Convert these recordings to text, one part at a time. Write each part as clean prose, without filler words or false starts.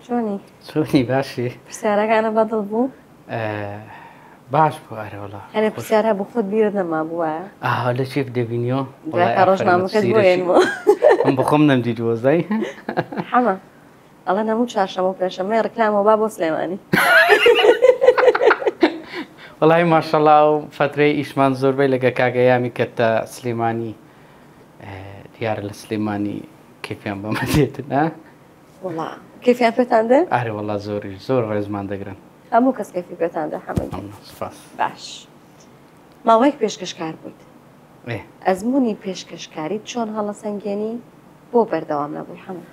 چۆنی چۆنی باشی پرسیارەکانە بەدڵ بوو باش بوو ئارەوەڵا هەنێ پرسیارە بۆ خۆت بیرت نەما بووە لە چێ دەبینیەوە ڕۆژنامەکەت بۆ هێنمەوە ئەم بەخۆم نەمدی وەزای حەمە ئەڵە نەموو چارشەمە و پێشەمەی ڕکلامەوە با بۆ سلێمانی وڵی ماشەڵا و فترەی ئیشمان زۆربەی لەگە کاگەیامی کەتە سلێمانی دیارە لە سلێمانی کێفیان بەمەدێتن وڵا کێفیان پێتان دێ؟ ئارێ وڵا زۆری زۆر ڕێزمان دەگرن هەموو کەس کەفی پێتان دێ حەمەدی سپاس باش ماوەیەک پێشکەشکار بوویت ئێ ئەزمموی پێشکەشکاریت چۆن هەڵە سەنگێنی بۆ بەردەوام نەبووی حەمە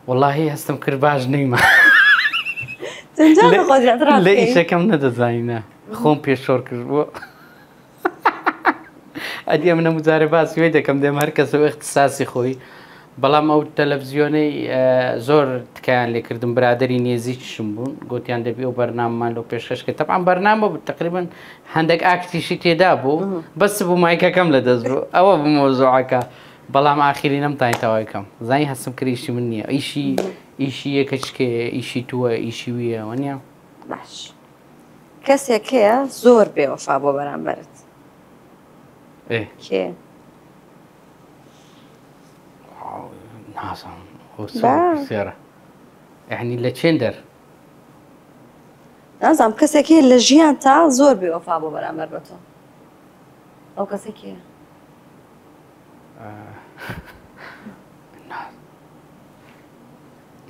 وڵی هەستم کرد باش نەیمە لە ئیشەکەم نەدەزانینە خۆم پێشۆر کرد بووە ئەدی منە مجارە باسیۆی دەکەم دێم هەر کەسەوە اختصاسی خۆی بەڵام ئەو تەلەڤزیۆنەی زۆر تکایان لێکردم برادری نێزییشم بوون گوتیان دەبی و بەرناممان لەو پێشکەشکە تەپان بەرنامە بوو تقریبن هەندێک ئاکتیشی تێدا بوو بەس بوو مایکەکەم لە دەست بوو ئەوە بوو مۆزوعەکە بەڵام ئاخیری نەمتانی تەواویکەم زانی هەستم کردیشی من نییە ئیشی یەکەچکێ ئیشی تووە ئیشی ویەوە نییە باش کەسێک هەیە زۆر بێوەفا بۆ بەرامبەرت کێ نازانم سێرە یعنی لە چێن دەر نازانم کەسێکی لە ژیان تا زۆر بێوەفا بۆ بەرامبەر بە تۆ ئەو کەسێکیە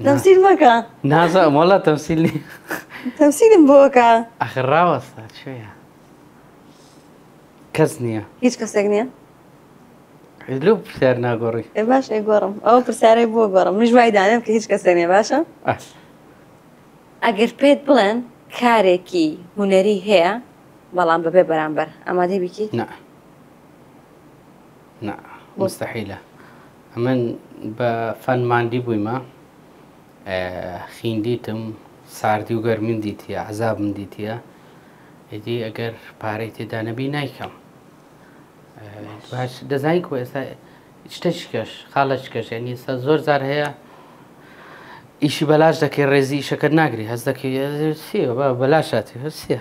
تەمسیل مەکە نازانم وەڵا تەمسیل نییە تەمسیلم بۆکە ئەخر ڕاوەستا کوێیە کەس نییە هیچ کەسێک نییە لەو پرسیار ناگۆڕی باش گۆڕم ئەوە پرسیارەی بۆ گۆڕم منش وای دانێم کە هیچ کەسێک نییە باشە ئەگەر پێت بڵێن کارێکی هونەری هەیە بەڵام بەبێ بەرامبەر ئامادەی بیکیت مستحیلە من بە فەنماندی بوویمە خیندیتم ساردی و گەرمین دیتیە عەزابم دیتیە ئیدی ئەگەر پارەی تێدا نەبی نایکەم باش دەزانی کۆ ئێستا شتەشکەش خاڵەشکەش یعنی ئێستا زۆر زار هەیە ئیشی بەلاش دەکەی ڕێزی ئیشەکەت ناگری هەست دەکەی بەلاشاتی هەستە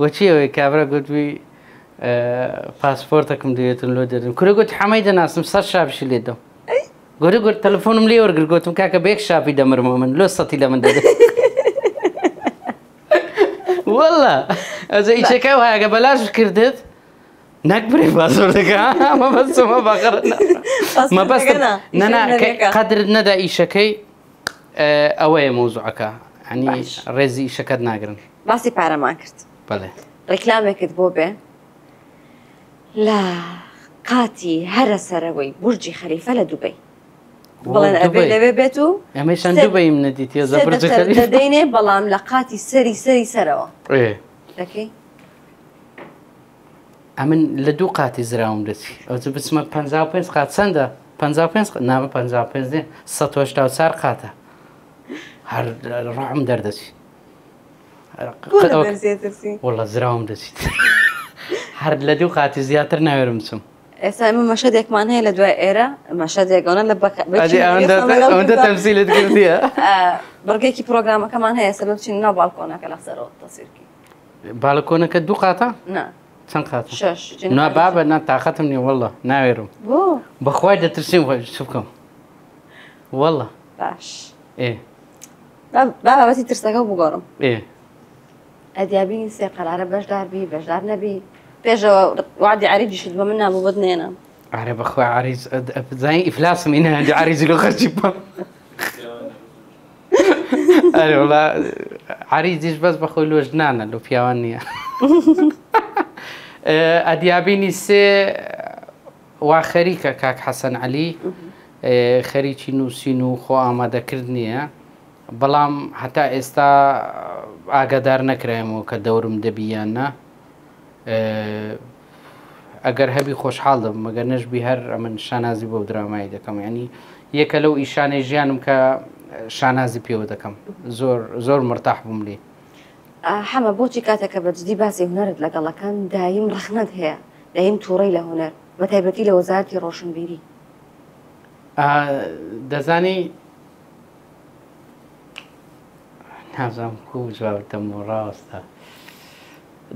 وەچیەوەی کابرا گوتوی پاسپۆرتەکەم دەوێتن لۆ دەدەم کورە گوت حەمەی دەناسم 100 شاپشی لێدەم گۆرە گوت تەلەفۆنم لێ وەرگر گوتم کاکە بەیەک شاپی دەمرمەوە من لۆ سەتی لە من دەدەم وەڵا ئەوزە ئیشەکە وایەگە بەلاش کردت نەکبری پاسپۆرتەکە مەبەستمە باقەڕ مەبەستم نەنا قەدرت نەدا ئیشەکەی ئەوەیە مۆزوعەکە هەنی ڕێزی ئیشەکەت ناگرن باسی پارەمان کرد بەڵێ ڕێکلامێکت بۆ بێ لە قاتی هەرە سەرەوەی بورجی خەلیفە لە دووبەی بڵێن ئەبێ لەوێ بێت و ئەمەشان دووبەیم نەدیتە زەبرجە خەلیفە دەدەینێ بەڵام لە قاتی سەری سەرەوە دەکەی ئەمن لە دوو قاتی زراوم دەچی ئەوجە بچمە 55 قات چەندە 55 نامە 55 184 قاتە هەر ڕەحم دەردەچی وەڵا زراوم دەچیت هەر لە دوو قاتی زیاتر ناوێرم بچم ئێستا ئمە مەشەدێکمان هەیە لە دوای ئێرە مەشەدێکەوە لە ئەوەندە تەمسیلت کردیە بەڵگەیەکی پرۆگرامەکەمان هەیە سەبەب بچین ناو باڵکۆنەکە لە سەرەوە تەسیرکی باڵکۆنەکە دوو قاتە؟ چەند قات؟ نا بابە نا تااقەتم نیە وەڵا ناوێرم بەخوای دەترسیم چ بکەم وەڵا باش بابەتی ترسەکە بگۆڕم ئەدیابی سێ قەرارە بەشداربی بەشدار نەبی پێشەوە وعدی عەریجیشت بە من نابوو بۆت نێنم ئارێ بەخوای عەریج زانی ئیفلاسم ئینە هەندی عەریجی لۆ خەرجی بم ئەرێ وڵا عەریجیش بەس بەخۆی لۆژ نانە لۆ پیاوان نییە ئەدیابینی سێ وا خەریکە کاک حەسەن عەلی خەریکی نووسین و خۆ ئامادەکرد نییە بەڵام هەتا ئێستا ئاگادار نەکرایمەوە کە دەورم دەبییانە ئەگەر هەبی خۆشحاڵ دەبم مەگەر نەشبی هەر ئەمن شانازی بۆ درامایی دەکەم ینی یەکە لەو ئیشانەی ژیانم کە شانازی پێوە دەکەم زۆر مرتاح بووم لێ حەمە بۆچی کاتێکە بەجددی باسی هونەرت لەگەڵەکان دایم ڕەخنەت هەیە دایم تووڕەی لە هونەر بە تایبەتی لە وەزارەتی ڕۆشنبیری دەزانی نازانم کو جوابتەم و ڕاستە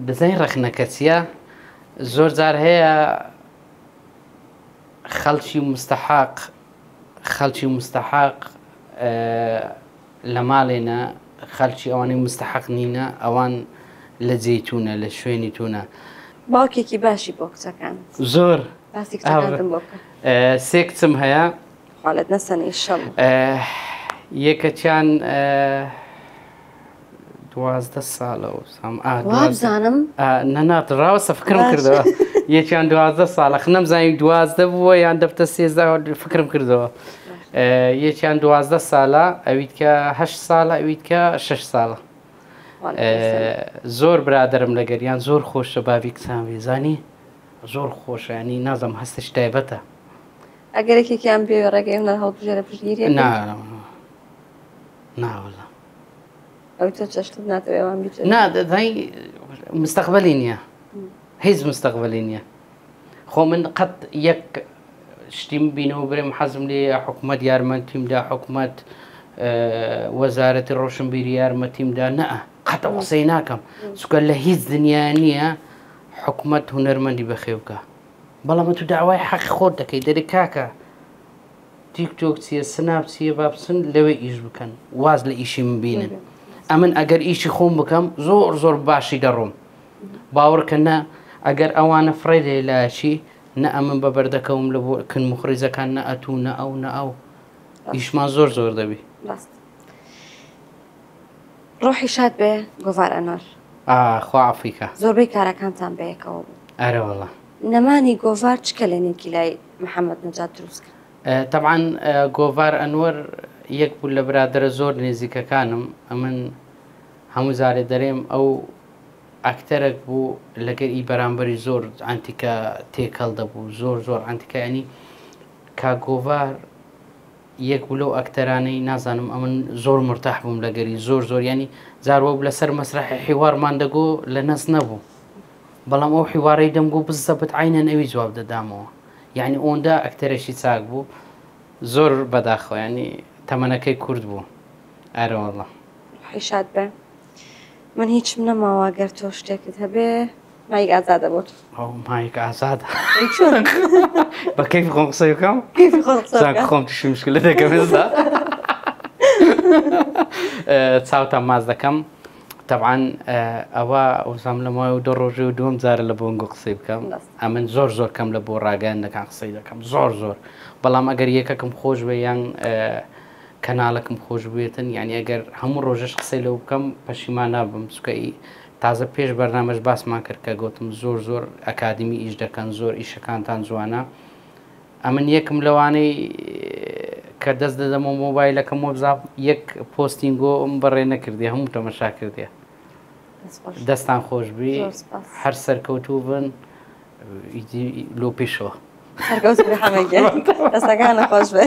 دەزانین ڕەخنەکە چییە زۆر جار هەیە خەڵکی مستەحاق لە ماڵێنە خەڵکی ئەوانەی مستەحق نینە ئەوان لە جێیتونە لە شوێنی تونە باوکێکی باشی بۆ کچەکان زۆر باسی کچەکانتم بۆ بکە سێ کچم هەیە خاڵت نەسەن ئیشەڵ یەکەتیان 12 ساڵە وابزانم نەنات ڕاوەسە فکرم کردەوە یەکیان 12 ساڵە نەمزانین 12 بووە یان دەفتە 13 فکرم کردەوە یەکیان 12 ساڵە ئەویت کە 8 ساڵە ئەویت کە 6 ساڵە زۆر برادرم لەگەریان زۆر خۆشە باوی کچان وێزانی زۆر خۆشە ینی نازەم هەستش تایبەتە ئەگەرێکێکیان بێ ڕێگەی لە هەڵبژێرە پشتگیری ناوەڵە ئەو تۆ چەشتت ناتەوێوان بیت نادەی مستەقبەلی نییە هیچ مستەقبەلی نییە خۆ من قەت یەک شتیم بینەوە برێم حەزم لێ حکوومەت یارمەتیمدا حکوومەت وەزارەتی ڕۆشنبیری یارمەتیمدا نەئە قەتە قسەی ناکەم چکە لە هیچ دنیا نییە حکوومەت هونەرمەندی بەخێوکە بەڵام تو داوای حەق خۆت دەکەی دەری کاکە تیکتۆک چییە سناپ چییە با بچن لەوێ ئیش بکەن واز لە ئیشی من بینن ئەمن ئەگەر ئیشی خۆم بکەم زۆر زۆر باشی دەڕۆم باوەڕکە نە ئەگەر ئەوانە فڕێ لێلاشی نە ئەمن بە بەردەکەوم لە بۆ کن مخریزەکان نە ئەتوو نە ئەو نە ئەو ئیشمان زۆر زۆر دەبی ڕۆحی شاد بێ گۆڤار ئەنوەر خوا عەفویکە زۆربەی کارەکانتان بەیەکەوە بوو ئەرەوەڵە نەمانی گۆڤار چ کەلێنێکی لای محەممەد نەجات دروست کرد طبعا گۆڤار ئەنوەر یەک بوو لە برادرە زۆر نێزیکەکانم ئەمن هەموو زارێ دەرێم ئەو ئەکتەرێک بوو لەگەر ئی بەرامبەری زۆر ئەنتیکە تێکەڵ دەبوو زۆر زۆر ئەنتیکە ینی کاگۆڤار یەک بوو لەو ئەکتەرانەی نازانم ئەمن زۆر مرتاح بووم لەگەری زۆر زۆر ینی زارۆ لەسەر مەسرحی حیوارمان دەگۆ لە نەس نەبوو بەڵام ئەو حیوارەی دەمگو بزەبت عینەن ئەوی جواب دەدامەوە یعنی ئەوەندا ئەکتەرێکی چاک بوو زۆر بەداخۆ ینی تەمەنەکەی کورد بوو ئەرەوەڵە ڕۆحی شاد بێ من هیچم نەماوە گەر تۆ شتێکت هەبێ مایک ئازادە بۆ تۆ ئەو مایک ئازادە بە کەیفی خۆم قسە بکەم خۆم تووشی مشکلە دەکەم ئێستا چاوتان ماز دەکەم طبعا ئەوە ئەوزام لە مای و دە ڕۆژێ و دووەم جارە لە بۆنگۆ قسەی بکەم ئەمن زۆر زۆر کەم لە بۆ ڕاگەیاندەکان قسەی دەکەم زۆر زۆر بەڵام ئەگەر یەکەکەم خۆش بێ یان کەناڵەکەم خۆش بێتن یعنی ئەگەر هەموو ڕۆژەش قسەی لەو بکەم پەشیمان نابم چکە تازە پێش بەرنامەش باسمان کرد کە گوتم زۆر زۆر ئەکادمی ئیش دەکەن زۆر ئیشەکانتان جوانە ئەمن یەکم لەوانەی کە دەست دەدەمەوە مۆبایلەکەم وەبزاپ یەک پۆستینگۆ بەڕێ نەکردی هەموو تەمەشا کردێ دەستان خۆشبی هەر سەرکەوتوو بن لۆ پێشەوە سەرکەوت بێ هەمەگە دەستەکانە خۆش بێ